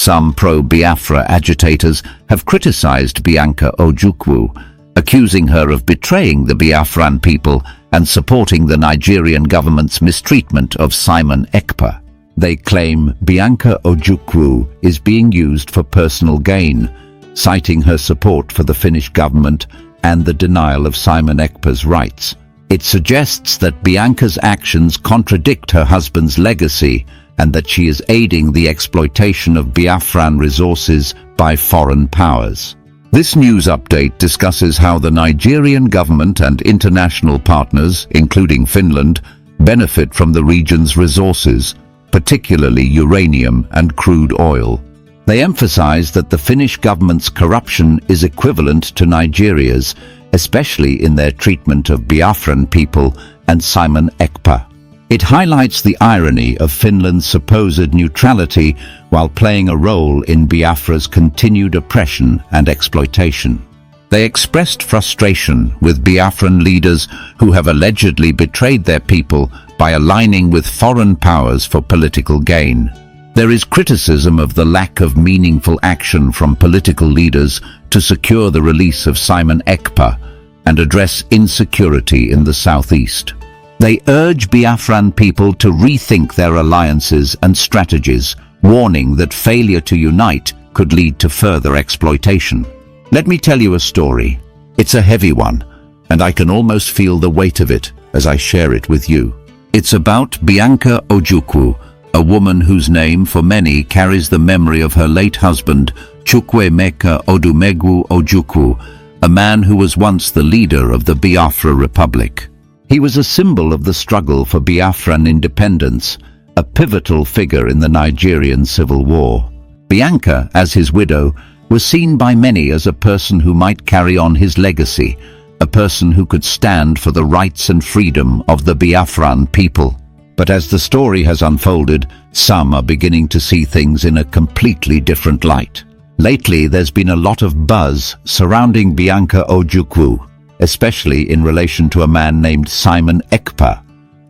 Some pro-Biafra agitators have criticized Bianca Ojukwu, accusing her of betraying the Biafran people and supporting the Nigerian government's mistreatment of Simon Ekpa. They claim Bianca Ojukwu is being used for personal gain, citing her support for the Finnish government and the denial of Simon Ekpa's rights. It suggests that Bianca's actions contradict her husband's legacy and that she is aiding the exploitation of Biafran resources by foreign powers. This news update discusses how the Nigerian government and international partners, including Finland, benefit from the region's resources, particularly uranium and crude oil. They emphasize that the Finnish government's corruption is equivalent to Nigeria's, especially in their treatment of Biafran people and Simon Ekpa. It highlights the irony of Finland's supposed neutrality while playing a role in Biafra's continued oppression and exploitation. They expressed frustration with Biafran leaders who have allegedly betrayed their people by aligning with foreign powers for political gain. There is criticism of the lack of meaningful action from political leaders to secure the release of Simon Ekpa and address insecurity in the southeast. They urge Biafran people to rethink their alliances and strategies, warning that failure to unite could lead to further exploitation. Let me tell you a story. It's a heavy one, and I can almost feel the weight of it as I share it with you. It's about Bianca Ojukwu, a woman whose name for many carries the memory of her late husband, Chukwuemeka Odumegwu Ojukwu, a man who was once the leader of the Biafra Republic. He was a symbol of the struggle for Biafran independence, a pivotal figure in the Nigerian Civil War. Bianca, as his widow, was seen by many as a person who might carry on his legacy, a person who could stand for the rights and freedom of the Biafran people. But as the story has unfolded, some are beginning to see things in a completely different light. Lately, there's been a lot of buzz surrounding Bianca Ojukwu, especially in relation to a man named Simon Ekpa,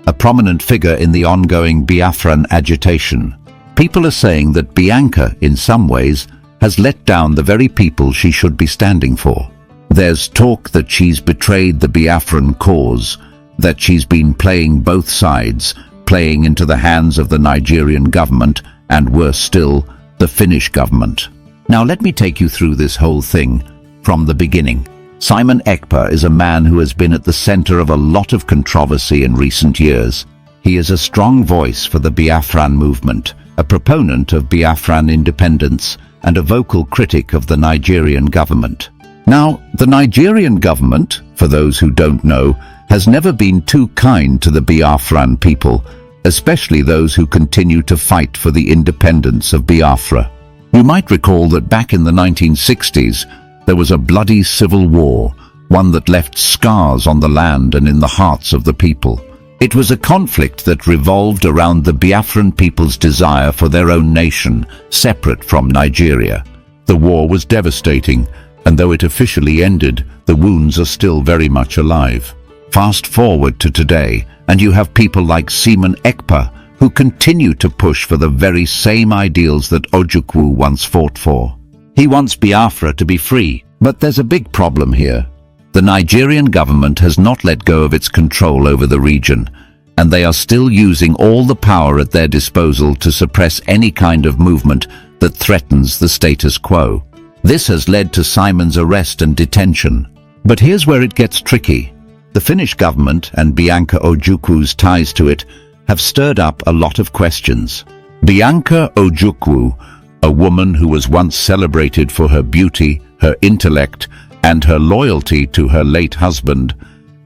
a prominent figure in the ongoing Biafran agitation. People are saying that Bianca, in some ways, has let down the very people she should be standing for. There's talk that she's betrayed the Biafran cause, that she's been playing both sides, playing into the hands of the Nigerian government and, worse still, the Finnish government. Now let me take you through this whole thing from the beginning. Simon Ekpa is a man who has been at the center of a lot of controversy in recent years. He is a strong voice for the Biafran movement, a proponent of Biafran independence, and a vocal critic of the Nigerian government. Now, the Nigerian government, for those who don't know, has never been too kind to the Biafran people, especially those who continue to fight for the independence of Biafra. You might recall that back in the 1960s, there was a bloody civil war, one that left scars on the land and in the hearts of the people. It was a conflict that revolved around the Biafran people's desire for their own nation, separate from Nigeria. The war was devastating, and though it officially ended, the wounds are still very much alive. Fast forward to today, and you have people like Simon Ekpa, who continue to push for the very same ideals that Ojukwu once fought for. He wants Biafra to be free, but there's a big problem here. The Nigerian government has not let go of its control over the region, and they are still using all the power at their disposal to suppress any kind of movement that threatens the status quo. This has led to Simon's arrest and detention. But here's where it gets tricky. The Finnish government and Bianca Ojukwu's ties to it have stirred up a lot of questions. Bianca Ojukwu, a woman who was once celebrated for her beauty, her intellect, and her loyalty to her late husband,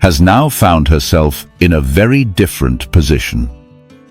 has now found herself in a very different position.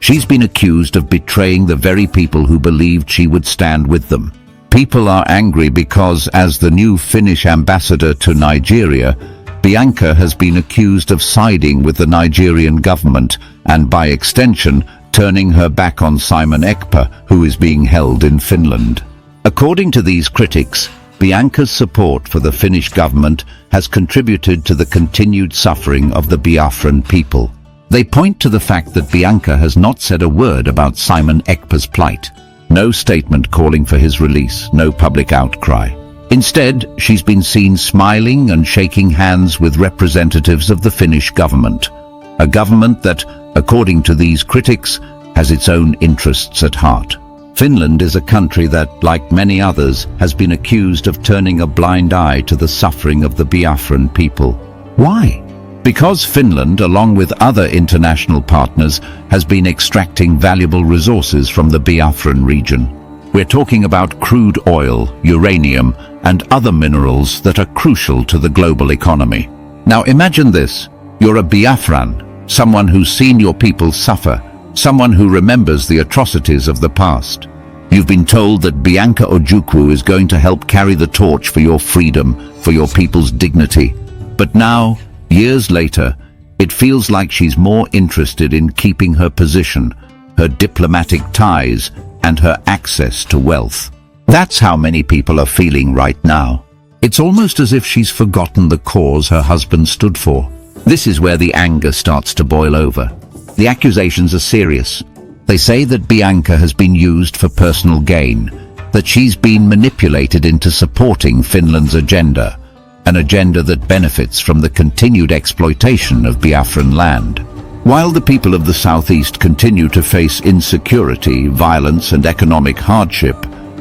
She's been accused of betraying the very people who believed she would stand with them. People are angry because, as the new Finnish ambassador to Nigeria, Bianca has been accused of siding with the Nigerian government and, by extension, turning her back on Simon Ekpa, who is being held in Finland. According to these critics, Bianca's support for the Finnish government has contributed to the continued suffering of the Biafran people. They point to the fact that Bianca has not said a word about Simon Ekpa's plight. No statement calling for his release, no public outcry. Instead, she's been seen smiling and shaking hands with representatives of the Finnish government. A government that, according to these critics, has its own interests at heart. Finland is a country that, like many others, has been accused of turning a blind eye to the suffering of the Biafran people. Why? Because Finland, along with other international partners, has been extracting valuable resources from the Biafran region. We're talking about crude oil, uranium, and other minerals that are crucial to the global economy. Now imagine this. You're a Biafran, someone who's seen your people suffer, someone who remembers the atrocities of the past. You've been told that Bianca Ojukwu is going to help carry the torch for your freedom, for your people's dignity. But now, years later, it feels like she's more interested in keeping her position, her diplomatic ties, and her access to wealth. That's how many people are feeling right now. It's almost as if she's forgotten the cause her husband stood for. This is where the anger starts to boil over. The accusations are serious. They say that Bianca has been used for personal gain, that she's been manipulated into supporting Finland's agenda, an agenda that benefits from the continued exploitation of Biafran land. While the people of the southeast continue to face insecurity, violence, and economic hardship,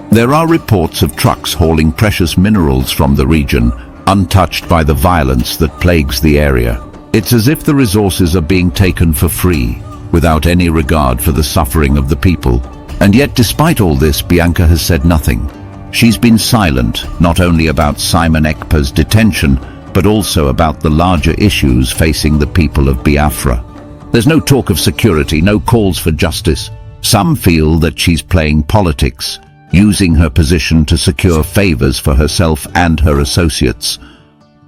there are reports of trucks hauling precious minerals from the region, untouched by the violence that plagues the area. It's as if the resources are being taken for free, without any regard for the suffering of the people. And yet, despite all this, Bianca has said nothing. She's been silent, not only about Simon Ekpa's detention, but also about the larger issues facing the people of Biafra. There's no talk of security, no calls for justice. Some feel that she's playing politics, using her position to secure favors for herself and her associates,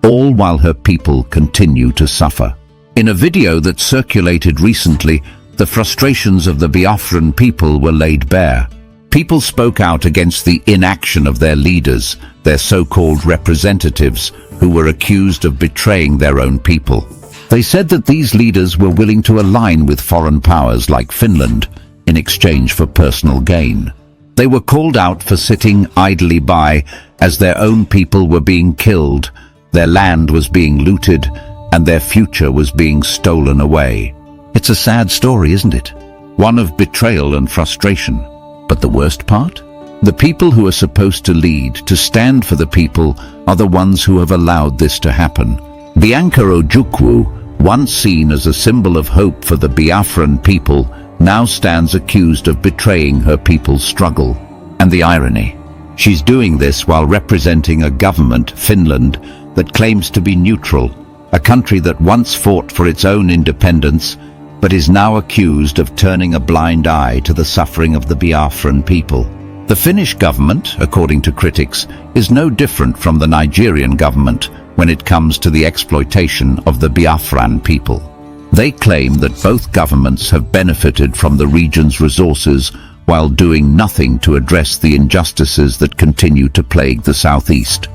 all while her people continue to suffer. In a video that circulated recently, the frustrations of the Biafran people were laid bare. People spoke out against the inaction of their leaders, their so-called representatives, who were accused of betraying their own people. They said that these leaders were willing to align with foreign powers like Finland in exchange for personal gain. They were called out for sitting idly by as their own people were being killed, their land was being looted, and their future was being stolen away. It's a sad story, isn't it? One of betrayal and frustration. But the worst part? The people who are supposed to lead, to stand for the people, are the ones who have allowed this to happen. Bianca Ojukwu, once seen as a symbol of hope for the Biafran people, now stands accused of betraying her people's struggle. And the irony? She's doing this while representing a government, Finland, that claims to be neutral, a country that once fought for its own independence, but is now accused of turning a blind eye to the suffering of the Biafran people. The Finnish government, according to critics, is no different from the Nigerian government when it comes to the exploitation of the Biafran people. They claim that both governments have benefited from the region's resources while doing nothing to address the injustices that continue to plague the southeast.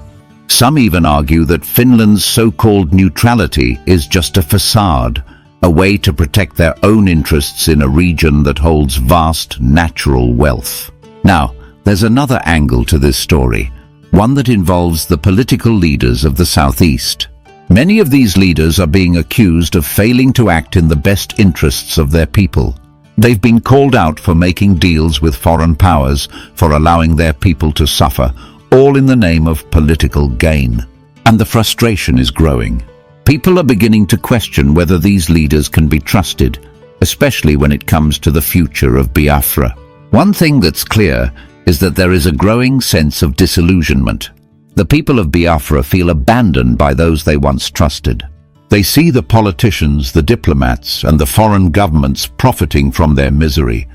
Some even argue that Finland's so-called neutrality is just a facade, a way to protect their own interests in a region that holds vast natural wealth. Now, there's another angle to this story, one that involves the political leaders of the southeast. Many of these leaders are being accused of failing to act in the best interests of their people. They've been called out for making deals with foreign powers, for allowing their people to suffer, all in the name of political gain. And the frustration is growing. People are beginning to question whether these leaders can be trusted, especially when it comes to the future of Biafra. One thing that's clear is that there is a growing sense of disillusionment. The people of Biafra feel abandoned by those they once trusted. They see the politicians, the diplomats, and the foreign governments profiting from their misery,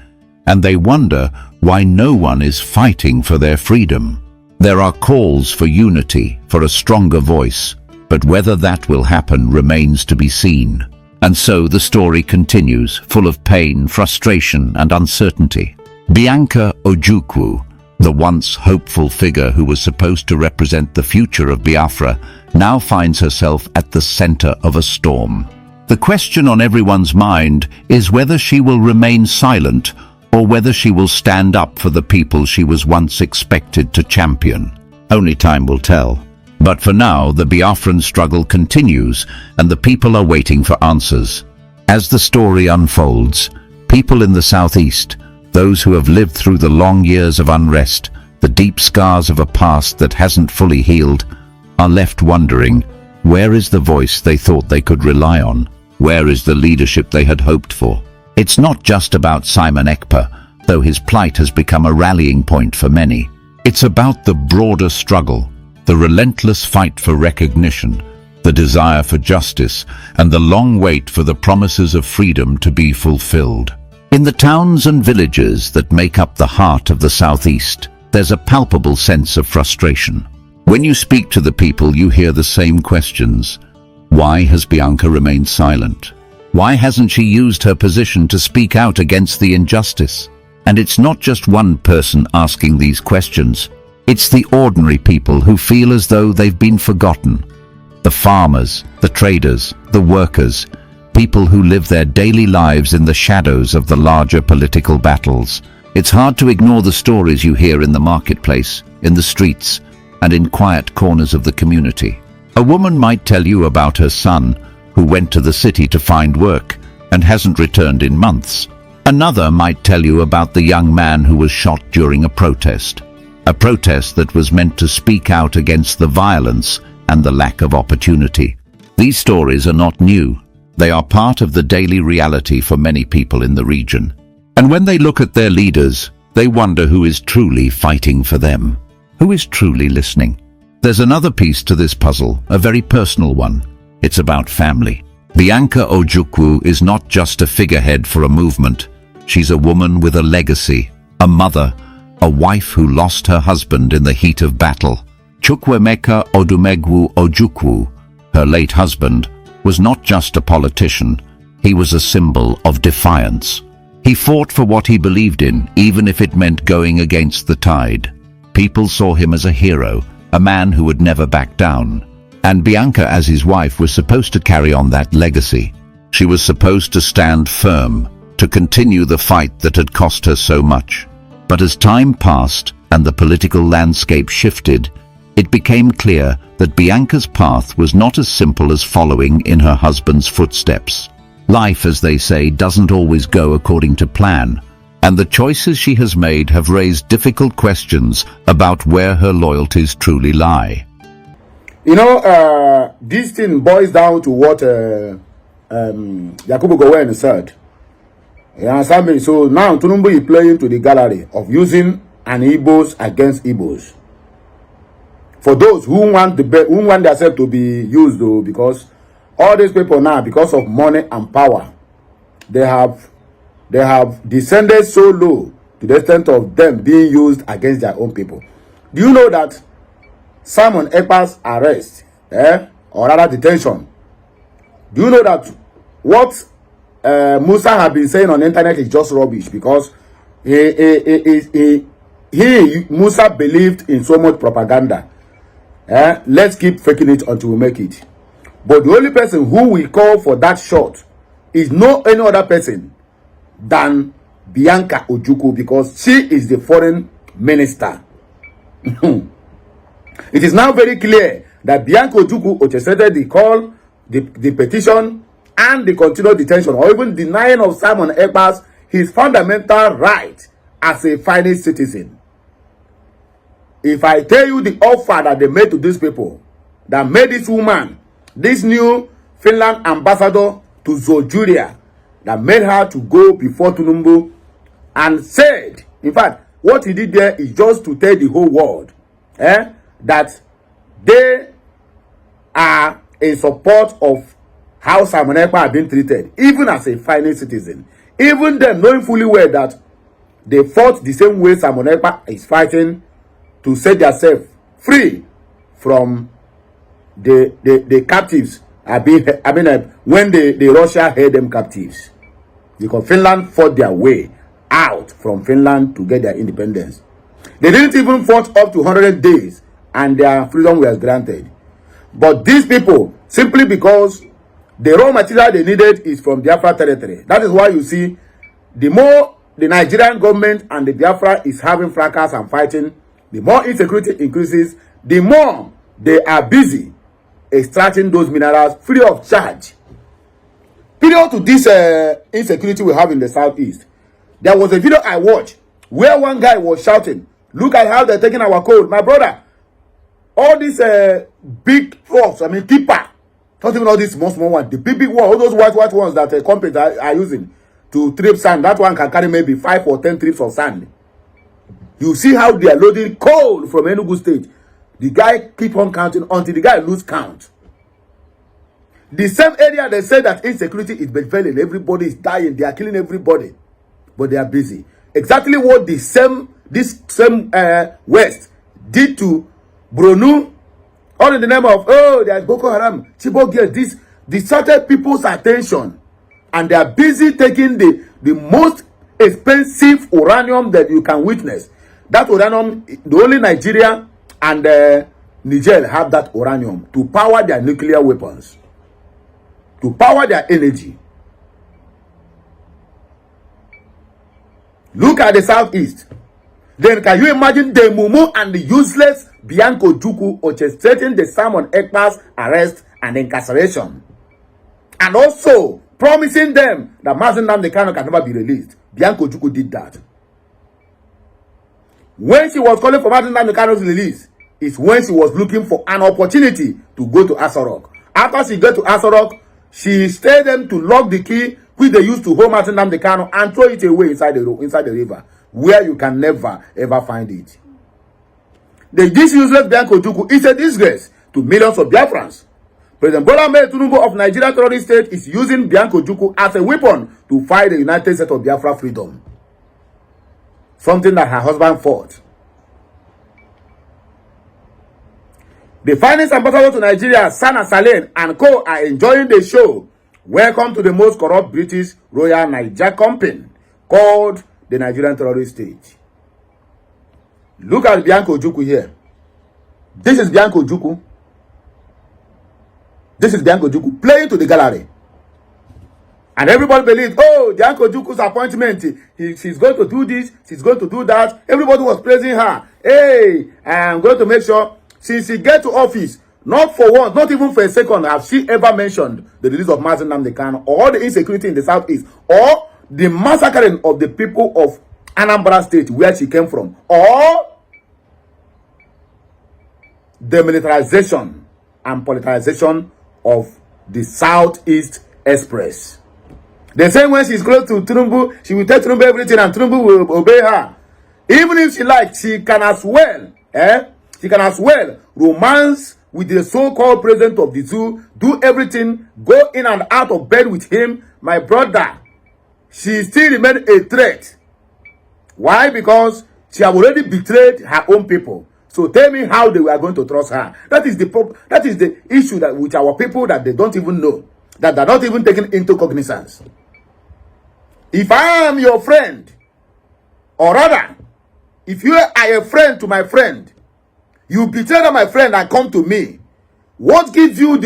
and they wonder why no one is fighting for their freedom. There are calls for unity, for a stronger voice, but whether that will happen remains to be seen. And so the story continues, full of pain, frustration, and uncertainty. Bianca Ojukwu, the once hopeful figure who was supposed to represent the future of Biafra, now finds herself at the center of a storm. The question on everyone's mind is whether she will remain silent or whether she will stand up for the people she was once expected to champion. Only time will tell. But for now, the Biafran struggle continues, and the people are waiting for answers. As the story unfolds, people in the southeast, those who have lived through the long years of unrest, the deep scars of a past that hasn't fully healed, are left wondering, where is the voice they thought they could rely on? Where is the leadership they had hoped for? It's not just about Simon Ekpa, though his plight has become a rallying point for many. It's about the broader struggle, the relentless fight for recognition, the desire for justice, and the long wait for the promises of freedom to be fulfilled. In the towns and villages that make up the heart of the Southeast, there's a palpable sense of frustration. When you speak to the people, you hear the same questions. Why has Bianca remained silent? Why hasn't she used her position to speak out against the injustice? And it's not just one person asking these questions. It's the ordinary people who feel as though they've been forgotten. The farmers, the traders, the workers, people who live their daily lives in the shadows of the larger political battles. It's hard to ignore the stories you hear in the marketplace, in the streets, and in quiet corners of the community. A woman might tell you about her son, who went to the city to find work and hasn't returned in months. Another might tell you about the young man who was shot during a protest that was meant to speak out against the violence and the lack of opportunity. These stories are not new. They are part of the daily reality for many people in the region. And when they look at their leaders, they wonder who is truly fighting for them, who is truly listening. There's another piece to this puzzle, a very personal one. It's about family. Bianca Ojukwu is not just a figurehead for a movement. She's a woman with a legacy, a mother, a wife who lost her husband in the heat of battle. Chukwuemeka Odumegwu Ojukwu, her late husband, was not just a politician. He was a symbol of defiance. He fought for what he believed in, even if it meant going against the tide. People saw him as a hero, a man who would never back down. And Bianca, as his wife, was supposed to carry on that legacy. She was supposed to stand firm, to continue the fight that had cost her so much. But as time passed and the political landscape shifted, it became clear that Bianca's path was not as simple as following in her husband's footsteps. Life, as they say, doesn't always go according to plan, and the choices she has made have raised difficult questions about where her loyalties truly lie. You know, this thing boils down to what Yakubu Gowon said. You understand me? So now Tinubu is playing to the gallery of using an Igbos against Igbos. For those who want themselves to be used, though, because all these people now, because of money and power, they have descended so low to the extent of them being used against their own people. Do you know that Simon Ekpa's arrest, or rather detention, do you know that what Musa have been saying on the internet is just rubbish? Because Musa believed in so much propaganda. Let's keep faking it until we make it. But the only person who will call for that shot is no any other person than Bianca Ojukwu, because she is the foreign minister. It is now very clear that Bianca Ojukwu orchestrated the call, the petition, and the continued detention, or even denying of Simon Ekpa's his fundamental right as a Finnish citizen. If I tell you the offer that they made to these people, that made this woman, this new Finland ambassador to Zojuria, that made her to go before Tinubu and said, in fact, what he did there is just to tell the whole world that they are in support of how Simon Ekpa had been treated, even as a Finnish citizen. Even them knowing fully well that they fought the same way Simon Ekpa is fighting to set themselves free from the captives. When the Russia held them captives, because Finland fought their way out from Finland to get their independence. They didn't even fight up to 100 days and their freedom was granted. But these people, simply because the raw material they needed is from Biafra territory. That is why you see, the more the Nigerian government and the Biafra is having fracas and fighting, the more insecurity increases, the more they are busy extracting those minerals free of charge. Period to this insecurity we have in the southeast. There was a video I watched where one guy was shouting, "Look at how they're taking our coal." My brother, all these big trucks, I mean, tipper, not even all these small ones, the big ones, all those white ones that companies are using to trip sand, that one can carry maybe 5 or 10 trips of sand. You see how they are loading coal from Enugu State. The guy keep on counting until the guy lose count. The same area they say that insecurity is prevailing, everybody is dying, they are killing everybody, but they are busy. Exactly what this same West did to Bronu, all in the name of, oh, there's Boko Haram, Chibok girls. This distracted people's attention, and they are busy taking the most expensive uranium that you can witness. That uranium, the only Nigeria and Niger have that uranium to power their nuclear weapons, to power their energy. Look at the southeast. Then can you imagine the Mumu and the useless Bianca Ojukwu orchestrating the Simon Ekpa's arrest and incarceration, and also promising them that Mazi Nnamdi Kanu can never be released? Bianca Ojukwu did that. When she was calling for Mazi Nnamdi Kanu's release, is when she was looking for an opportunity to go to Aso Rock. After she got to Aso Rock, she stayed them to lock the key which they used to hold Mazi Nnamdi Kanu and throw it away inside the river, where you can never ever find it. This useless Bianca Ojukwu is a disgrace to millions of Biafrans. President Bola Ahmed Tinubu of Nigeria terrorist state is using Bianca Ojukwu as a weapon to fight the United States of Biafra freedom, something that her husband fought. The finance ambassador to Nigeria, Sana Salen and co are enjoying the show. Welcome to the most corrupt British Royal Niger company called the Nigerian terrorist state. Look at Bianca Ojukwu here. This is Bianca Ojukwu. This is Bianca Ojukwu playing to the gallery. And everybody believes, oh, Bianca Ojukwu's appointment, she's going to do this, she's going to do that. Everybody was praising her. Hey, I'm going to make sure, since she get to office, not for once, not even for a second, have she ever mentioned the release of Mazi Nnamdi Kanu, or the insecurity in the southeast, or the massacring of the people of Anambra State, where she came from, or the militarization and politicization of the Southeast Express. They say when she's close to Tinubu, she will tell Tinubu everything and Tinubu will obey her. Even if she likes, she can as well, she can as well romance with the so-called president of the zoo, do everything, go in and out of bed with him. My brother, she still remains a threat. Why? Because she have already betrayed her own people. So tell me how they were going to trust her. That is the issue that with our people, that they don't even know, that they're not even taking into cognizance. If I am your friend, or rather, if you are a friend to my friend, you betray my friend and come to me, what gives you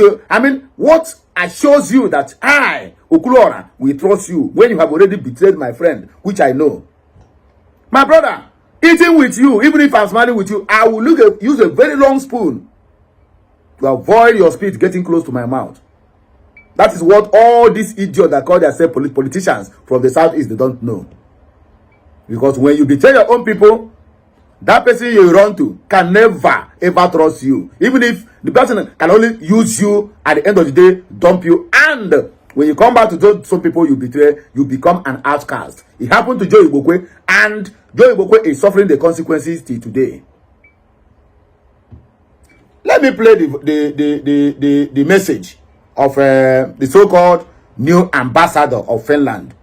what assures you that I, Okulora, will trust you when you have already betrayed my friend, which I know? My brother, eating with you, even if I'm smiling with you, I will use a very long spoon to avoid your spit getting close to my mouth. That is what all these idiots that call themselves politicians from the southeast, they don't know. Because when you betray your own people, that person you run to can never ever trust you. Even if the person can only use you, at the end of the day, dump you. And when you come back to those some people you betray, you become an outcast. It happened to Joe Igbokwe, and Joe Igbokwe is suffering the consequences till today. Let me play the message of the so-called new ambassador of Finland.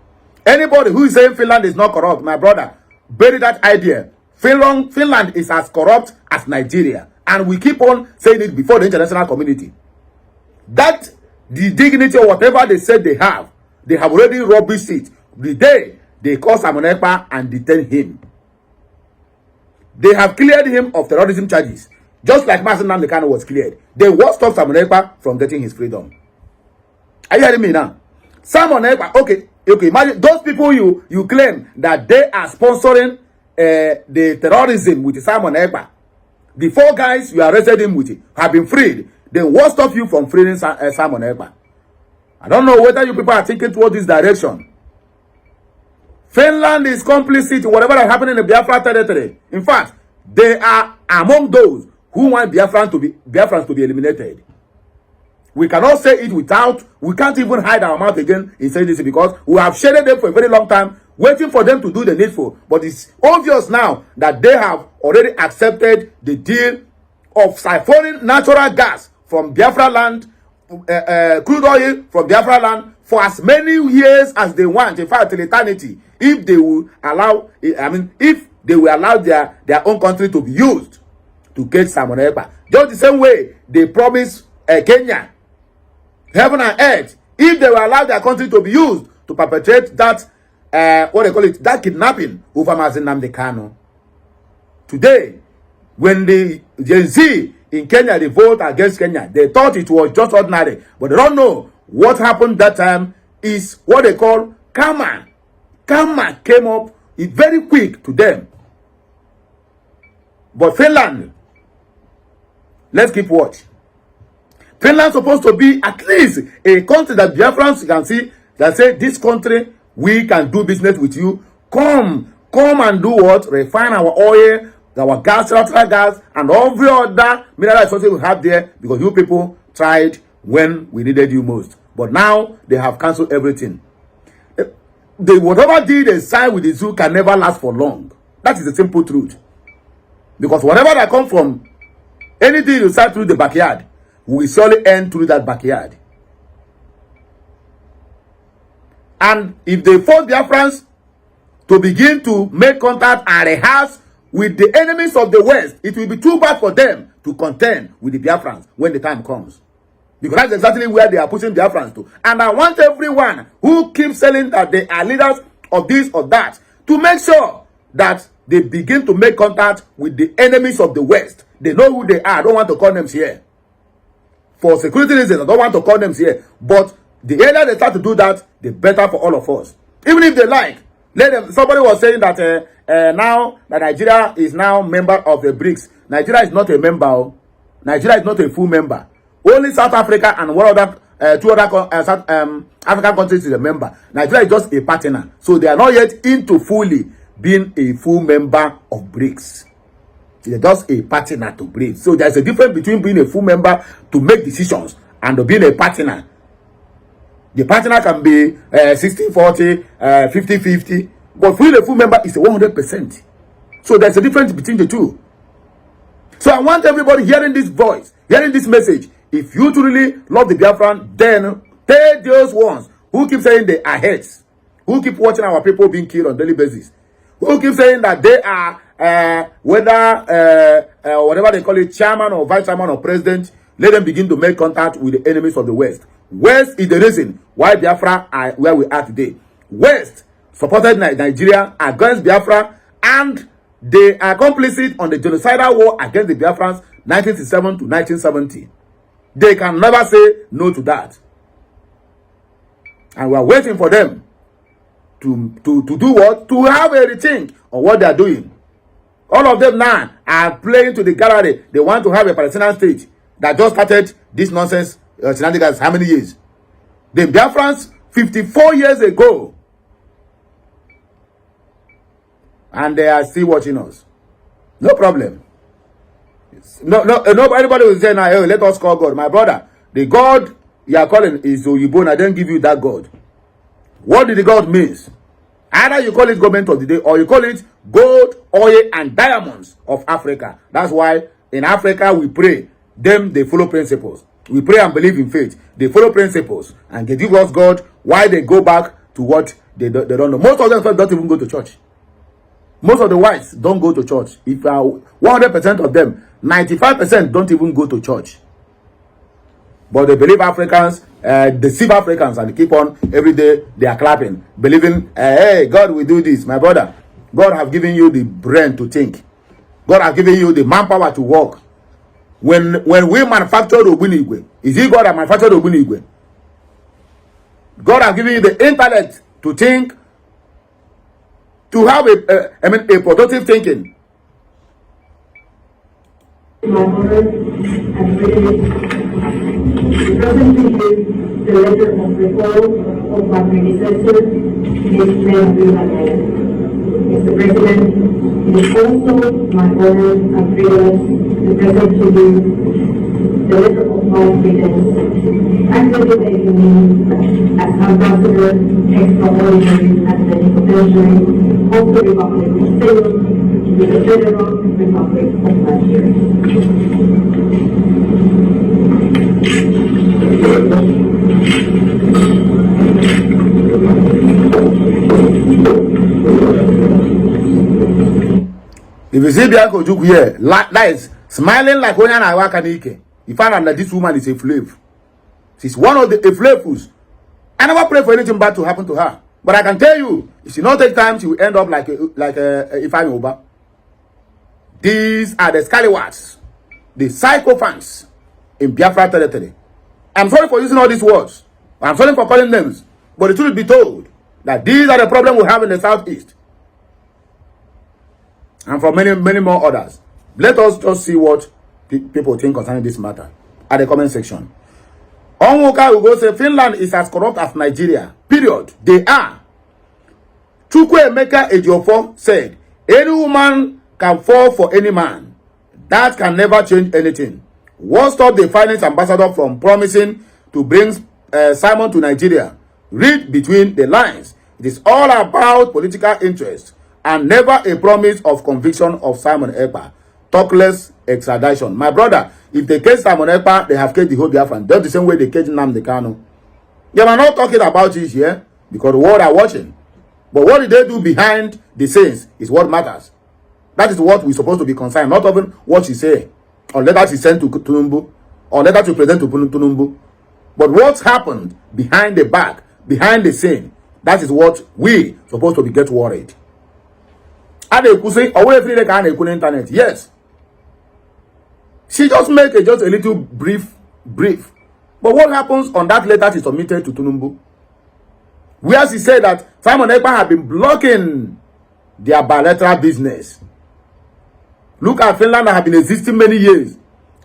Anybody who is saying Finland is not corrupt, my brother, bury that idea. Finland is as corrupt as Nigeria, and we keep on saying it before the international community. That the dignity or whatever they said they have already rubbished it. The day they call Simon Ekpa and detain him, they have cleared him of terrorism charges, just like Mazi Nnamdi Kanu was cleared. They will stop Simon Ekpa from getting his freedom. Are you hearing me now? Simon Ekpa, okay, Okay, imagine those people you claim that they are sponsoring the terrorism with Simon Ekpa. The 4 guys you arrested him with have been freed. Then what stopped you from freeing Simon Ekpa? I don't know whether you people are thinking toward this direction. Finland is complicit in whatever is happening in the Biafra territory. In fact, they are among those who want Biafrans to be eliminated. We cannot say it without, we can't even hide our mouth again in saying this because we have shaded them for a very long time, waiting for them to do the needful. But it's obvious now that they have already accepted the deal of siphoning natural gas from Biafra land, crude oil from Biafra land for as many years as they want, in fact, till eternity, if they will allow, if they will allow their own country to be used to get Simon Ekpa. Just the same way they promised Kenya, heaven and earth, if they will allow their country to be used to perpetrate that, what they call it, that kidnapping over Mazi Nnamdi Kanu. Today, when the Gen Z in Kenya revolt against Kenya, they thought it was just ordinary, but they don't know what happened that time is what they call karma. Karma came up very quick to them. But Finland, let's keep watch. Finland supposed to be at least a country that Biafrans can see that say, this country, we can do business with you. Come and do what? Refine our oil, our gas, natural gas, and every other mineral resources we have there, because you people tried when we needed you most. But now they have cancelled everything. Whatever deal they sign with the zoo can never last for long. That is the simple truth. Because whatever that come from, anything you start through the backyard will surely end through that backyard. And if they force Biafrans to begin to make contact and rehearse with the enemies of the West, it will be too bad for them to contend with the Biafrans when the time comes. Because that's exactly where they are pushing Biafrans to. And I want everyone who keeps saying that they are leaders of this or that to make sure that they begin to make contact with the enemies of the West. They know who they are. I don't want to call names here. For security reasons, I don't want to call names here. But the earlier they start to do that, the better for all of us. Even if they like, let them. Somebody was saying that now that Nigeria is now member of the BRICS. Nigeria is not a member. Nigeria is not a full member. Only South Africa and one other, 2 other African countries is a member. Nigeria is just a partner. So they are not yet into fully being a full member of BRICS. They're just a partner to BRICS. So there's a difference between being a full member to make decisions and being a partner. The partner can be 60-40, 50-50. But being a full member is 100%. So there's a difference between the two. So I want everybody hearing this voice, hearing this message. If you truly love the Biafran, then tell those ones who keep saying they are heads, who keep watching our people being killed on a daily basis, who keep saying that they are whatever they call it, chairman or vice chairman or president, let them begin to make contact with the enemies of the West. West is the reason why Biafra are where we are today. West supported Nigeria against Biafra, and they are complicit on the genocidal war against the Biafrans 1967 to 1970. They can never say no to that. And we are waiting for them to do what? To have a rethink on what they are doing. All of them now are playing to the gallery. They want to have a Palestinian state that just started this nonsense shenanigans how many years? The Biafrans 54 years ago. And they are still watching us. No problem. Anybody will say now, hey, let us call God. My brother, the God you are calling is Oyibon. I didn't give you that God. What did the God means? Either you call it government of the day, or you call it gold, oil, and diamonds of Africa. That's why in Africa we pray. Them, they follow principles. We pray and believe in faith. They follow principles. And they give us God. Why they go back to what they don't know. Most of them don't even go to church. Most of the whites don't go to church. If 100% of them, 95% don't even go to church. But they believe Africans, deceive Africans, and they keep on every day. They are clapping, believing, hey, God will do this, my brother. God have given you the brain to think. God have given you the manpower to work. When we manufactured Ogbunigwe, is it God that manufactured Ogbunigwe? God have given you the intellect to think, to have a productive thinking. My honor and privilege to present to you the letter of recall of my predecessor, Ms. Bilateral. Mr. President, it is also my honor and privilege to present to you the letter of my credence accrediting me as Ambassador Extraordinary and Plenipotentiary of the Republic of Finland to the Federal Republic of Nigeria. If you see Bianca Ojukwu here, that is smiling like Onyana Wakanike, you find out that this woman is a slave. She's one of the slaves. I never pray for anything bad to happen to her. But I can tell you, if she not take time, she will end up like Ifeanyi Uba. These are the scallywags, the psychophants in Biafra territory. I'm sorry for using all these words. I'm sorry for calling names. But the truth be told, that these are the problems we have in the southeast. And for many, many more others. Let us just see what people think concerning this matter at the comment section. Onwuka will go say Finland is as corrupt as Nigeria. Period. They are. Chukwuemeka Ejiofor said, any woman can fall for any man. That can never change anything. What stopped the finance ambassador from promising to bring Simon to Nigeria? Read between the lines. It is all about political interest and never a promise of conviction of Simon Ekpa. Talk less extradition. My brother, if they cage Simon Ekpa, they have caged the whole Biafran. Just the same way they caged Nnamdi Kanu. They are not talking about it here because the world are watching. But what did they do behind the scenes is what matters. That is what we're supposed to be concerned, not even what she say, or letter she sent to Tunumbu, or letter to present to Tunumbu. But what happened behind the back, behind the scene, that is what we supposed to be get worried. And they could say, away free they can internet. Yes. She just make just a little brief. But what happens on that letter she submitted to Tunumbu? Where she said that Simon Ekpa had been blocking their bilateral business. Look at Finland that have been existing many years.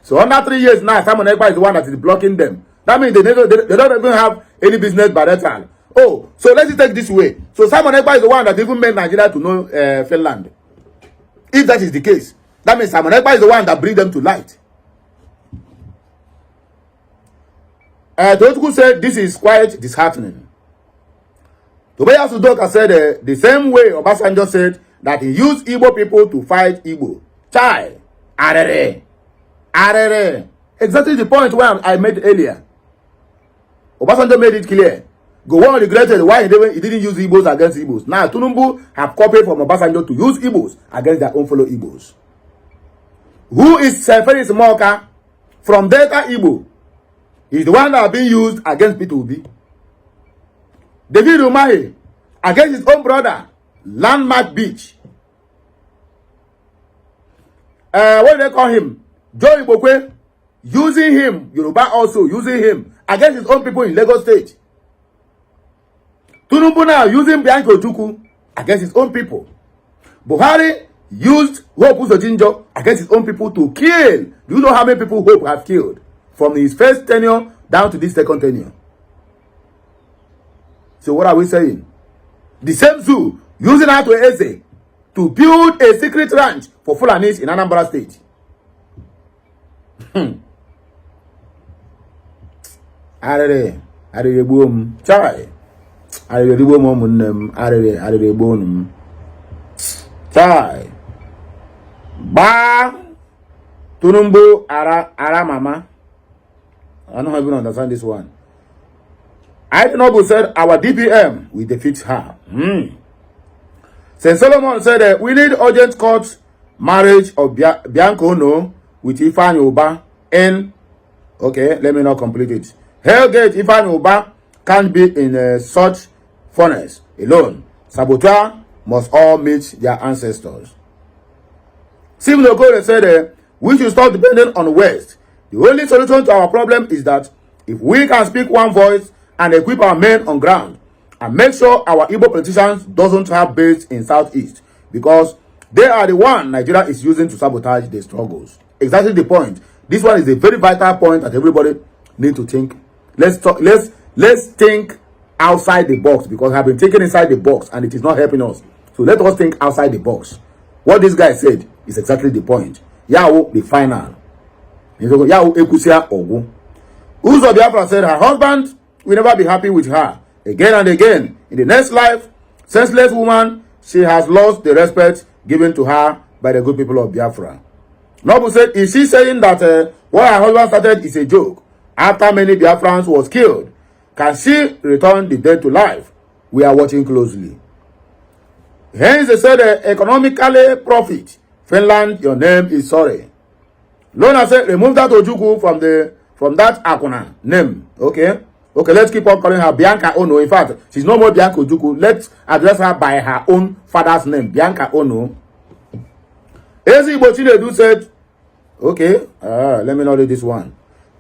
So under 3 years now, Simon Ekpa is the one that is blocking them. That means they don't even have any business bilateral. Oh, so let's take this way. So Simon Ekpa is the one that even made Nigeria to know Finland. If that is the case, that means Simon Ekpa is the one that brings them to light. Ojukwu said this is quite disheartening. Tobias Udoka said the same way Obasanjo said that he used Igbo people to fight Igbo. Chai, arere. Exactly the point where I made earlier. Obasanjo made it clear. Gowon regretted why he didn't use Igbos against Igbos. Now Tunumbu have copied from Obasanjo to use Igbos against their own fellow Igbos. Who is Felix Moka from Delta Igbo? He's the one that have been used against P2B. David Umahi against his own brother, Landmark Beach. What do they call him? Joe Ibokwe, using him, Yoruba also using him against his own people in Lagos State. Tunumbu now using Bianca Ojukwu against his own people. Buhari used Hope Uzodinjo against his own people to kill. Do you know how many people Hope have killed? From his first tenure down to this second tenure. So what are we saying? The same zoo using Ato Eze to build a secret ranch for Fulanis in Anambra State. Arere boom. Chai. Arere boom omunem. Arere bonum. Chai. Ba. Tunumbu ara mama. I don't even understand this one. Aitinobu said our DPM will defeat her. St. Solomon said we need urgent court marriage of Bianca Ono with Ifeanyi Uba in. Okay, let me not complete it. Hellgate Ifeanyi Uba can't be in such furnace alone. Saboteur must all meet their ancestors. Sim Nogore said we should stop depending on the West. The only solution to our problem is that if we can speak one voice and equip our men on ground, and make sure our Igbo politicians doesn't have base in Southeast, because they are the one Nigeria is using to sabotage the struggles. Exactly the point. This one is a very vital point that everybody need to think. Let's think outside the box, because I've been thinking inside the box and it is not helping us. So let us think outside the box. What this guy said is exactly the point. Yahoo, the final. Yahoo Ekusia Ogu. Uzo Biafra said her husband will never be happy with her. Again and again, in the next life, senseless woman, she has lost the respect given to her by the good people of Biafra. Nobu said, is she saying that what her husband started is a joke? After many Biafrans was killed, can she return the dead to life? We are watching closely. Hence, they said economically profit. Finland, your name is sorry. Lona said, remove that Ojukwu from that Akuna name. Okay? Okay, let's keep on calling her Bianca Ono. In fact, she's no more Bianca Ojukwu. Let's address her by her own father's name, Bianca Ono. Ezi Bochinedu said, okay, let me not read this one.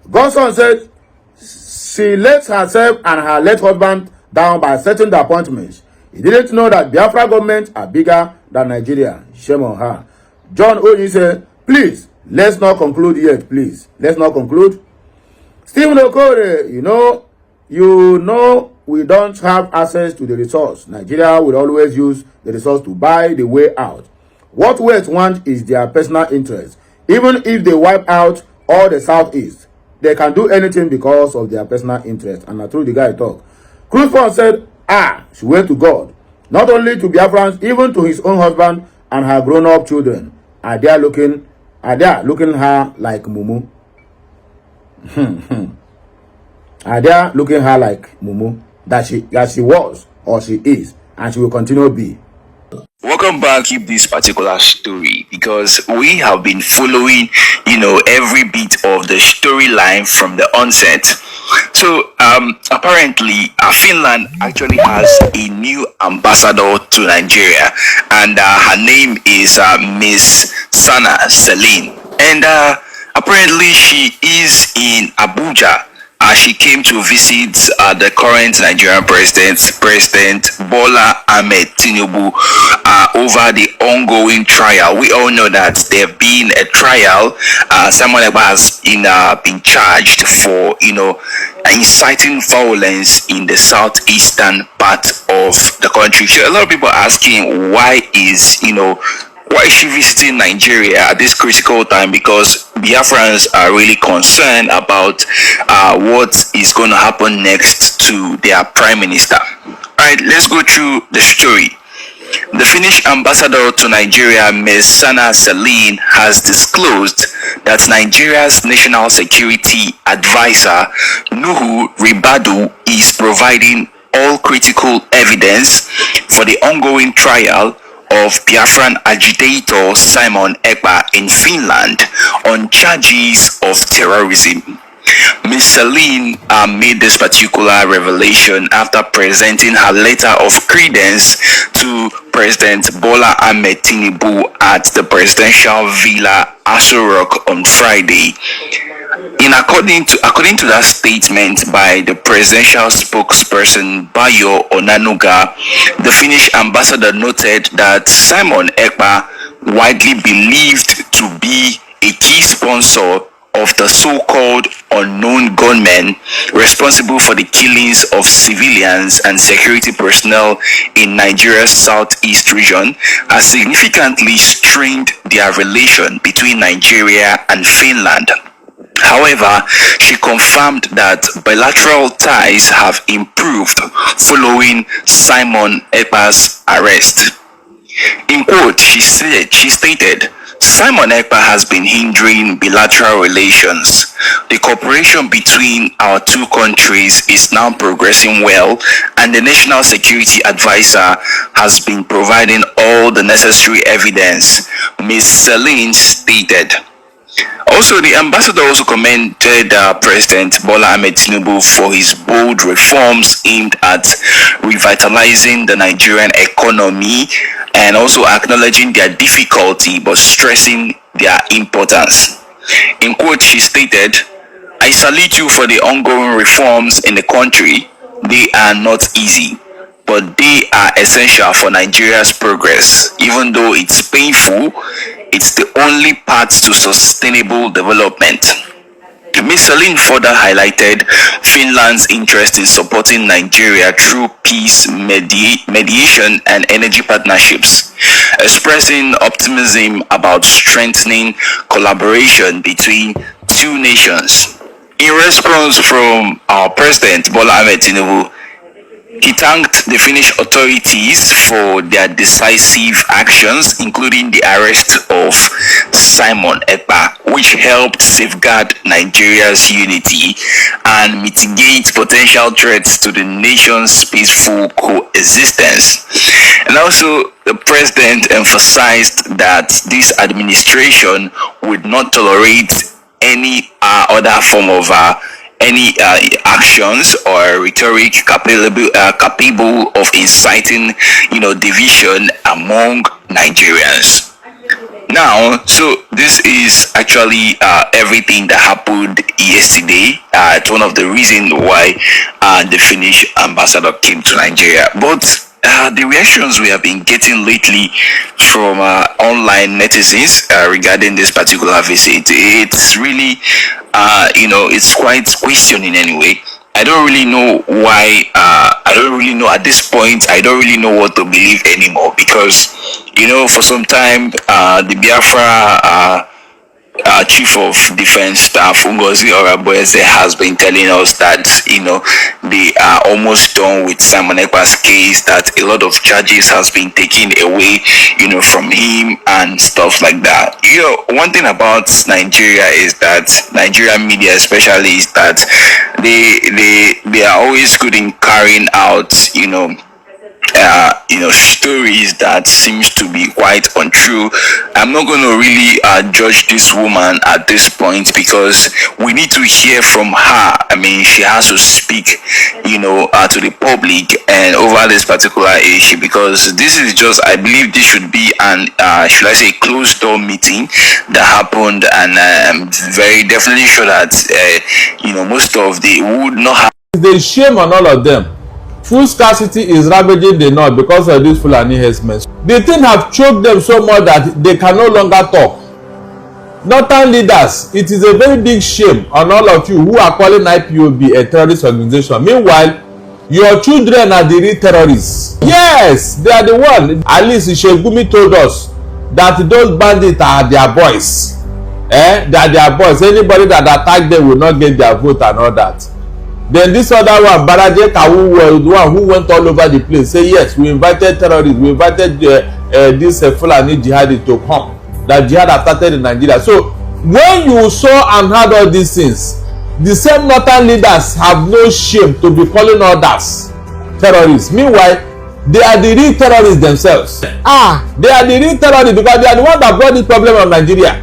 Godson said, she let herself and her late husband down by setting the appointments. He didn't know that Biafra government are bigger than Nigeria. Shame on her. John Oyi said, please, let's not conclude yet, please. Let's not conclude. Stephen Okore, you know we don't have access to the resource. Nigeria will always use the resource to buy the way out. What West want is their personal interest. Even if they wipe out all the Southeast, they can do anything because of their personal interest. And I told the guy talk. Cruzford said, she went to God. Not only to Biafrans, even to his own husband and her grown-up children. Are they looking her like Mumu? Are they looking her like Mumu? That she was or she is, and she will continue to be. Welcome back. Keep this particular story, because we have been following, every bit of the storyline from the onset. So, apparently, Finland actually has a new ambassador to Nigeria, and her name is Miss Sana Celine. And apparently, she is in Abuja. She came to visit the current Nigerian President Bola Ahmed Tinubu over the ongoing trial. We all know that there been a trial. Simon Ekpa has been charged for inciting violence in the southeastern part of the country. So a lot of people are asking, why is she visiting Nigeria at this critical time? Because Biafrans are really concerned about what is going to happen next to their prime minister. Alright, let's go through the story. The Finnish ambassador to Nigeria, Ms. Sana Celine, has disclosed that Nigeria's national security advisor, Nuhu Ribadu, is providing all critical evidence for the ongoing trial of Biafran agitator Simon Ekpa in Finland on charges of terrorism. Ms. Celine made this particular revelation after presenting her letter of credence to President Bola Ahmed Tinubu at the presidential villa Aso Rock on Friday. According to that statement by the presidential spokesperson Bayo Onanuga, the Finnish ambassador noted that Simon Ekpa, widely believed to be a key sponsor of the so-called unknown gunmen responsible for the killings of civilians and security personnel in Nigeria's southeast region, has significantly strained their relation between Nigeria and Finland. However, she confirmed that bilateral ties have improved following Simon Ekpa's arrest. In quote, she stated, Simon Ekpa has been hindering bilateral relations. The cooperation between our two countries is now progressing well, and the National Security Advisor has been providing all the necessary evidence, Ms. Celine stated. Also, the ambassador also commended President Bola Ahmed Tinubu for his bold reforms aimed at revitalizing the Nigerian economy, and also acknowledging their difficulty but stressing their importance. In quote, she stated, I salute you for the ongoing reforms in the country. They are not easy. but they are essential for Nigeria's progress. Even though it's painful, it's the only path to sustainable development. Ms. Celine further highlighted Finland's interest in supporting Nigeria through peace, mediation, and energy partnerships, expressing optimism about strengthening collaboration between two nations. In response from our President Bola Ahmed Tinubu, he thanked the Finnish authorities for their decisive actions, including the arrest of Simon Ekpa, which helped safeguard Nigeria's unity and mitigate potential threats to the nation's peaceful coexistence. And also, the president emphasized that this administration would not tolerate any other form of any actions or rhetoric capable of inciting, division among Nigerians. Now, so this is actually everything that happened yesterday. It's one of the reasons why the Finnish ambassador came to Nigeria. But the reactions we have been getting lately from online netizens regarding this particular visit, it's really, it's quite questioning anyway. I don't really know why, I don't really know at this point, I don't really know what to believe anymore, because, for some time, the Biafra Chief of Defense Staff Ngozi Oraboeze has been telling us that they are almost done with Simon Ekpa's case, that a lot of charges has been taken away from him and stuff like that. One thing about Nigeria is that Nigerian media especially is that they are always good in carrying out stories that seems to be quite untrue. I'm not going to really judge this woman at this point, because we need to hear from her. I mean, she has to speak, to the public and over this particular issue, because this is just, I believe this should be an, should I say, closed door meeting that happened, and I'm very definitely sure that, most of the would not have. There's shame on all of them. Food scarcity is ravaging the north because of these Fulani herdsmen. The thing have choked them so much that they can no longer talk. Northern leaders, it is a very big shame on all of you who are calling IPOB a terrorist organization. Meanwhile, your children are the real terrorists. Yes, they are the one. At least Shegumi told us that those bandits are their boys. They are their boys. Anybody that attack them will not get their vote and all that. Then this other one, Baraje Kawu, was the one who went all over the place, say yes, we invited terrorists, we invited this Fulani jihadi to come. That jihad has started in Nigeria. So when you saw and heard all these things, the same northern leaders have no shame to be calling others terrorists. Meanwhile, they are the real terrorists themselves. They are the real terrorists because they are the ones that brought this problem of Nigeria.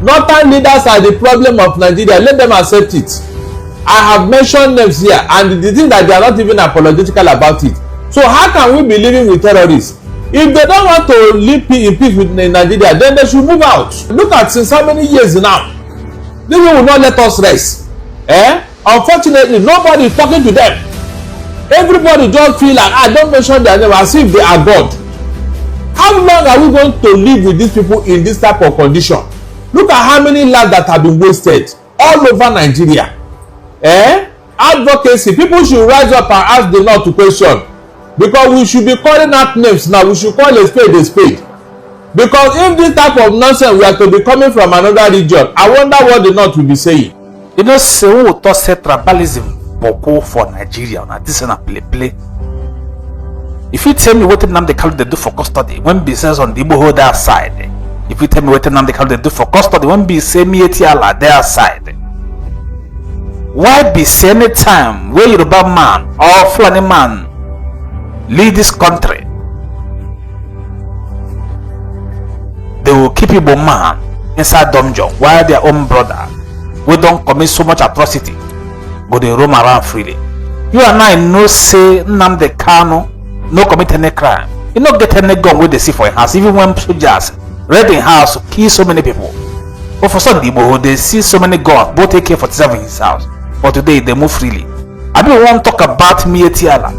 Northern leaders are the problem of Nigeria. Let them accept it. I have mentioned names here, and the thing that they are not even apologetical about it. So how can we be living with terrorists? If they don't want to live in peace with Nigeria, then they should move out. Look at since how many years now. They will not let us rest. Unfortunately, nobody is talking to them. Everybody just feel like, don't mention their name as if they are God. How long are we going to live with these people in this type of condition? Look at how many lives that have been wasted all over Nigeria. Advocacy, people should rise up and ask the Lord to question, because we should be calling out names now. We should call a spade, because if this type of nonsense were to be coming from another region, I wonder what the North will be saying. Say who thought say tribalism boko for Nigeria na this na play. If you tell me what Nnamdi Kanu they do for custody when be says on the Igbo their side, if you tell me what Nnamdi Kanu they do for custody when be say Mietiala their side, why be say any time where Yoruba man or Fulani man lead this country, they will keep Igbo man inside dungeon while their own brother, we don't commit so much atrocity, but they roam around freely. You and I know say Nnamdi Kanu no commit any crime. You not get any gun where they see for a house, even when soldiers raid in house to kill so many people. But for some people, they see so many guns, both AK-47 in his house. But today they move freely. I don't want to talk about Mietiala.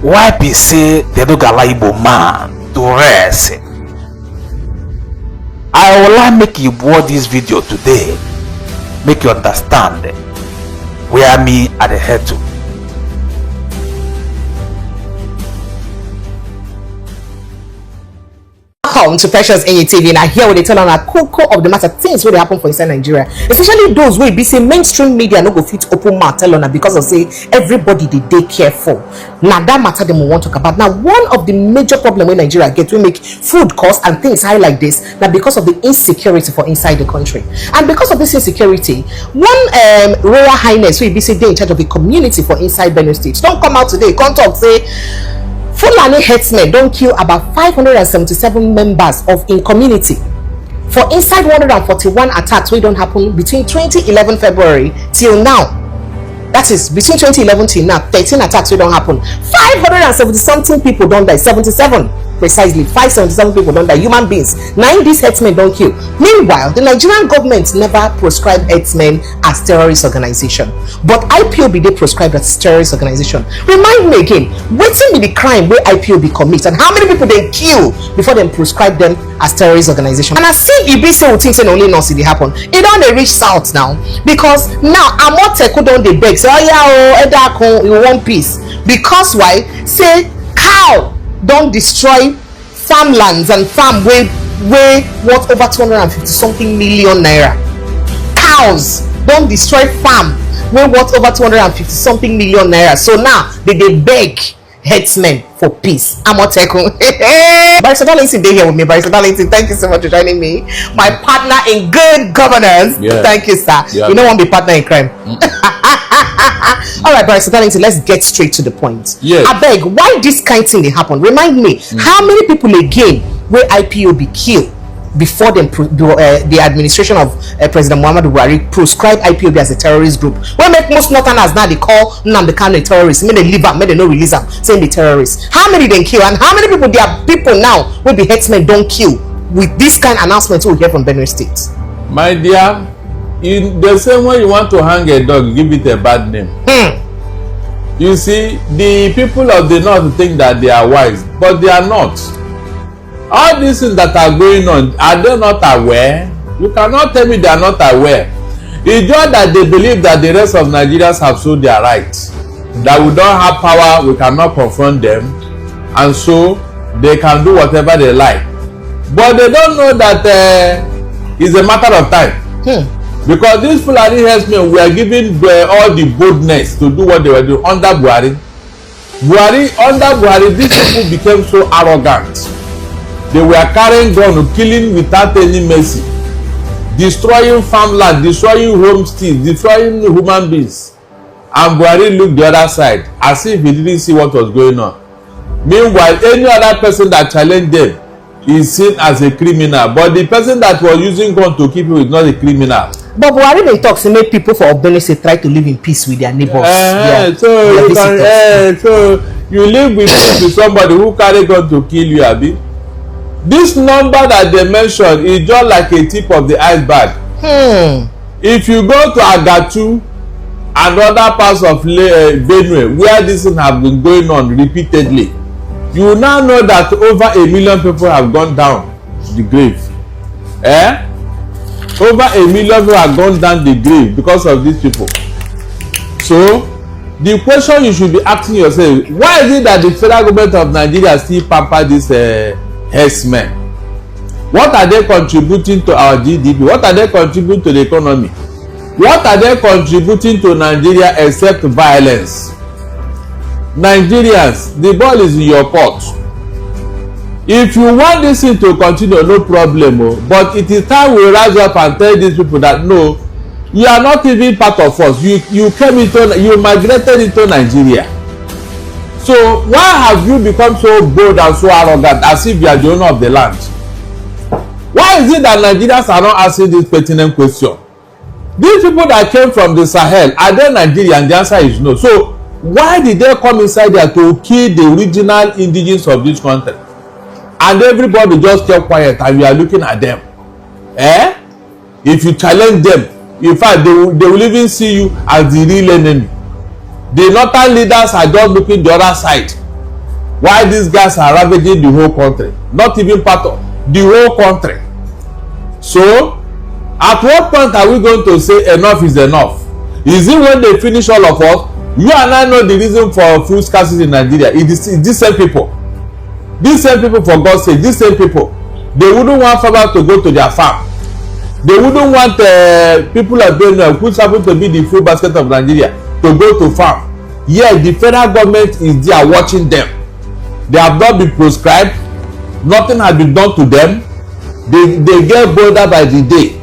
why be say they don't allow Igbo man to rest? I will like make you watch this video today, make you understand where me at the head to. Welcome to Precious TV, and I hear what they tell on a core of the matter things what they happen for inside Nigeria, especially those wey be say mainstream media no go fit open mouth tell on because of say everybody they careful. Now that matter them we want to talk about. Now one of the major problem when Nigeria get we make food costs and things high like this now because of the insecurity for inside the country, and because of this insecurity, one Royal Highness wey be say they in charge of the community for inside Benue State don't come out today come talk say Fulani Herdsmen don't kill about 577 members of in community for inside 141 attacks wey don't happen between 2011 February till now. That is between 2011 till now, 13 attacks wey don't happen. 570 something people don't die, 77 precisely, 577 people don't die, human beings. 9 these herdsmen don't kill. Meanwhile, the Nigerian government never prescribed herdsmen as terrorist organization, but IPOB they prescribed as terrorist organization. Remind me again, wetin be the crime where IPOB commit and how many people they kill before them prescribe them as terrorist organization? And I see e be say we think say only not see it happen. It don't they reach south now because now Amoteku don't they beg say oh yeah Edakon you want peace because why say cow don't destroy farmlands and farm way worth over 250 something million naira. Cows don't destroy farm way worth over 250 something million naira. So now they beg herdsmen for peace. Amoteku. Barrister Darlington, they here with me. Barrister Darlington, thank you so much for joining me. My partner in good governance. Yeah. Thank you, sir. Yeah. You don't want to be partner in crime. All right, Barrister Darlington, let's get straight to the point. Yes. I beg, why this kind of thing they happen? Remind me, how many people again where IPOB kill before them the administration of President Muhammadu Buhari prescribed IPOB as a terrorist group? What make most Northerners now they call Nnamdi Kanu a terrorist? May they leave them, may they no release them, saying the terrorists. How many they kill and how many people there are people now where the herdsmen don't kill with this kind of announcement we hear from Benue State? My dear, in the same way you want to hang a dog, give it a bad name. You see, the people of the north think that they are wise, but they are not. All these things that are going on, are they not aware? You cannot tell me they are not aware. It's just that they believe that the rest of Nigerians have sold their rights, that we don't have power, we cannot confront them, and so they can do whatever they like. But they don't know that it's a matter of time. Because these Fulani herdsmen were given all the boldness to do what they were doing under Buhari. Under Buhari, these people became so arrogant. They were carrying guns, killing without any mercy, destroying farmland, destroying homesteads, destroying human beings. And Buhari looked the other side as if he didn't see what was going on. Meanwhile, any other person that challenged them is seen as a criminal. But the person that was using gun to kill people is not a criminal. But Buhari may talk to make people for Benue State try to live in peace with their neighbors. So you live with peace with somebody who carry gun to kill you, Abi. This number that they mentioned is just like a tip of the iceberg. If you go to Agatu and other parts of Benue where this thing have been going on repeatedly, you will now know that over 1 million people have gone down the grave. Over 1 million people have gone down the grave because of these people. So the question you should be asking yourself, why is it that the federal government of Nigeria still pamper these herdsmen? What are they contributing to our GDP? What are they contributing to the economy? What are they contributing to Nigeria except violence? Nigerians, the ball is in your pot. If you want this thing to continue, no problem. But it is time we rise up and tell these people that no, you are not even part of us. You migrated into Nigeria. So why have you become so bold and so arrogant as if you are the owner of the land? Why is it that Nigerians are not asking this pertinent question? These people that came from the Sahel, are they Nigerian? The answer is no. So why did they come inside there to kill the original indigenes of this country? And everybody just kept quiet and we are looking at them. If you challenge them, in fact, they will even see you as the real enemy. The northern leaders are just looking the other side why these guys are ravaging the whole country, not even part of the whole country. So at what point are we going to say enough is enough? Is it when they finish all of us? You and I know the reason for food scarcity in Nigeria. It is these same people. These same people, for God's sake, these same people, they wouldn't want farmers to go to their farm. They wouldn't want people like Benue, who happen to be the food basket of Nigeria, to go to farm. Yeah, the federal government is there watching them. They have not been proscribed. Nothing has been done to them. They get bolder by the day.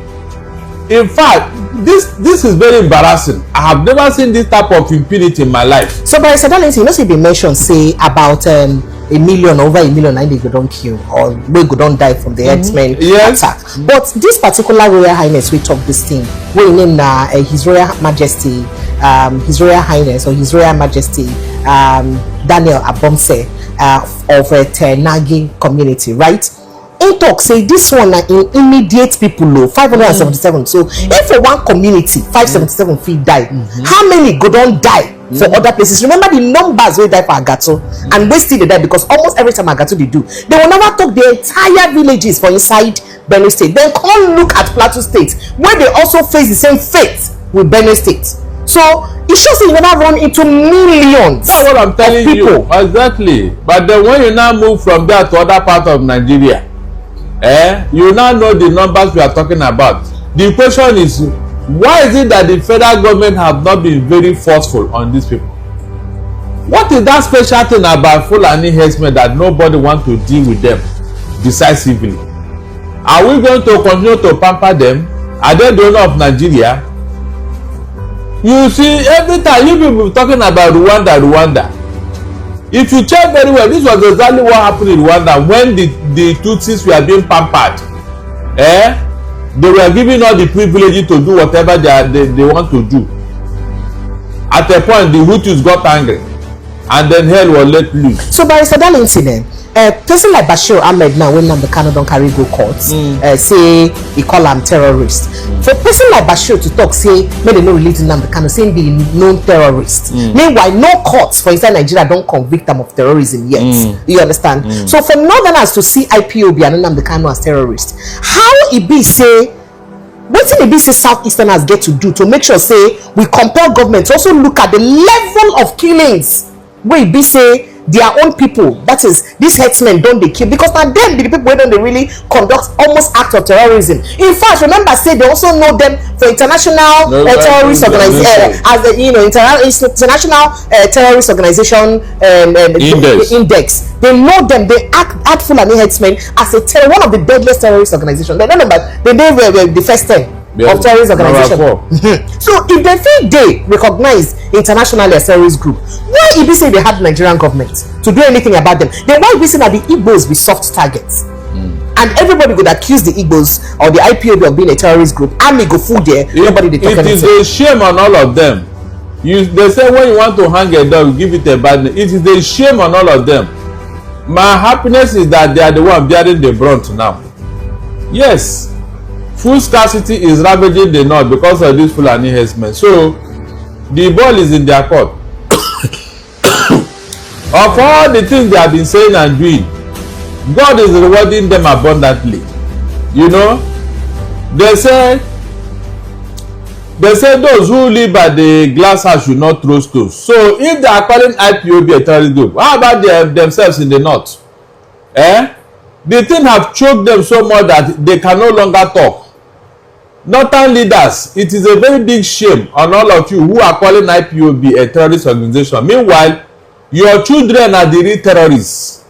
In fact, this is very embarrassing. I have never seen this type of impunity in my life. So, by Darlington, you know, been mentioned say about over a million and they go don't kill or we go don't die from the Herdsmen attack. But this particular Royal Highness, we talk this thing. We name His Royal Majesty, His Royal Highness or His Royal Majesty Daniel Abomse of Ternagi community, right? In talk say this one in immediate people low 577. So if for one community 577 feet die, how many go don't die for other places? Remember the numbers wey die for Agato and they still die because almost every time Agato they do, they will never talk the entire villages for inside Benue State. Then come look at Plateau State where they also face the same fate with Benue State. So it shows that you never run into millions. That's what I'm telling you. Exactly. But then when you now move from there to other parts of Nigeria, you now know the numbers we are talking about. The question is, why is it that the federal government have not been very forceful on these people? What is that special thing about Fulani herdsmen that nobody wants to deal with them decisively? Are we going to continue to pamper them? Are they the owner of Nigeria? You see, every time you people talking about Rwanda. If you check very well, this was exactly what happened in Rwanda when the Tutsis were being pampered. They were given all the privileges to do whatever they want to do. At a point, the Hutus got angry, and then hell was let loose. So, by that incident, person like Bashir Ahmed now when the Kano don't carry go courts, say he call them terrorists. For person like Bashir to talk, say maybe they no relate to the Kano, saying the known terrorists. Meanwhile, no courts for inside Nigeria don't convict them of terrorism yet. You understand? So for Northerners to see IPOB and the Kano as terrorists, how it be say? What did it be say Southeasterners get to do to make sure say we compel government to also look at the level of killings where it be say their own people, that is these herdsmen don't they kill, because now them be the people where don't they really conduct almost act of terrorism. In fact, remember say they also know them for international terrorist organization as the international terrorist organization index. They know them. They act Fulani herdsmen as one of the deadliest terrorist organizations. They don't know about they were the first 10 of terrorist organization. So if they think they recognize internationally as terrorist group, why if they say they have Nigerian government to do anything about them? Then why we say that the Igbos be soft targets? And everybody would accuse the Igbos or the IPOB of being a terrorist group. Army go full there. Nobody they talk anything. It is a shame on all of them. They say when you want to hang a dog, give it a bad name. It is a shame on all of them. My happiness is that they are the one bearing the brunt now. Yes. Food scarcity is ravaging the north because of these Fulani herdsmen. So the ball is in their court. Of all the things they have been saying and doing, God is rewarding them abundantly. You know, they say those who live by the glass house should not throw stones. So if they are calling IPOB a terrorist group, how about themselves in the north? The thing have choked them so much that they can no longer talk. Northern leaders, it is a very big shame on all of you who are calling IPOB a terrorist organization. Meanwhile, your children are the real terrorists.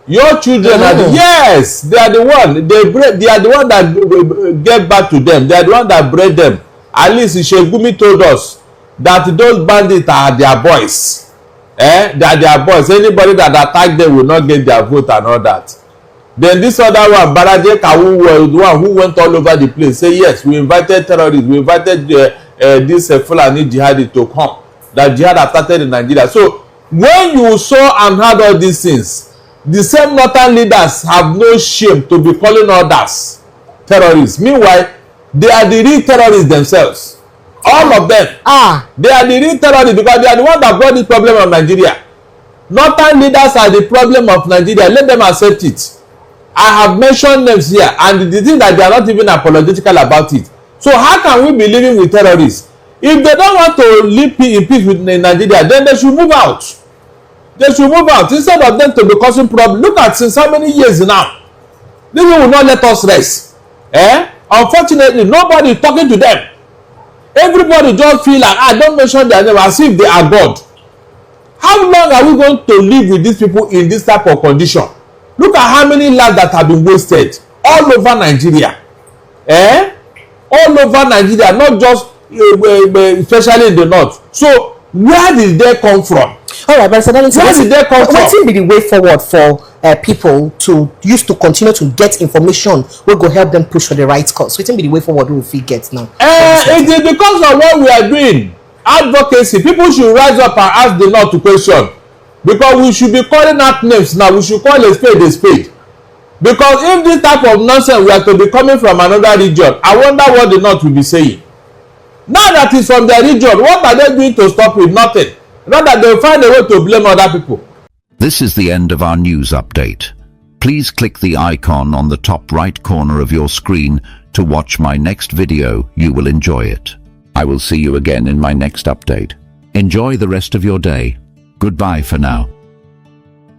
Your children are the, yes, they are the one. They are the one that get back to them. They are the one that bred them. At least Shegumi told us that those bandits are their boys. They are their boys. Anybody that attack them will not get their vote and all that. Then this other one, Baraje Kawu, was the one who went all over the place. Say yes, we invited terrorists. We invited this Fulani jihadi to come. That jihad has started in Nigeria. So when you saw and heard all these things, the same northern leaders have no shame to be calling others terrorists. Meanwhile, they are the real terrorists themselves. All of them. They are the real terrorists because they are the ones that brought this problem of Nigeria. Northern leaders are the problem of Nigeria. Let them accept it. I have mentioned names here, and the thing that they are not even apologetical about it. So how can we be living with terrorists? If they don't want to live in peace with Nigeria, then they should move out. They should move out instead of them to be causing problems. Look at since how many years now. They will not let us rest. Unfortunately, nobody is talking to them. Everybody just feel like, don't mention their name as if they are God. How long are we going to live with these people in this type of condition? Look at how many lives that have been wasted all over Nigeria. All over Nigeria, not just especially in the north. So where did they come from? All right, but where did they come from? What will be the way forward for people to use to continue to get information wey go help them push for the right cause? What will be the way forward we will get now? It is because of what we are doing. Advocacy. People should rise up and ask the North to question, because we should be calling out names now. We should call a spade a spade. Because if this type of nonsense were to be coming from another region, I wonder what the North will be saying. Now that it's from their region, what are they doing to stop it? Nothing. Rather, they'll find a way to blame other people. This is the end of our news update. Please click the icon on the top right corner of your screen to watch my next video. You will enjoy it. I will see you again in my next update. Enjoy the rest of your day. Goodbye for now.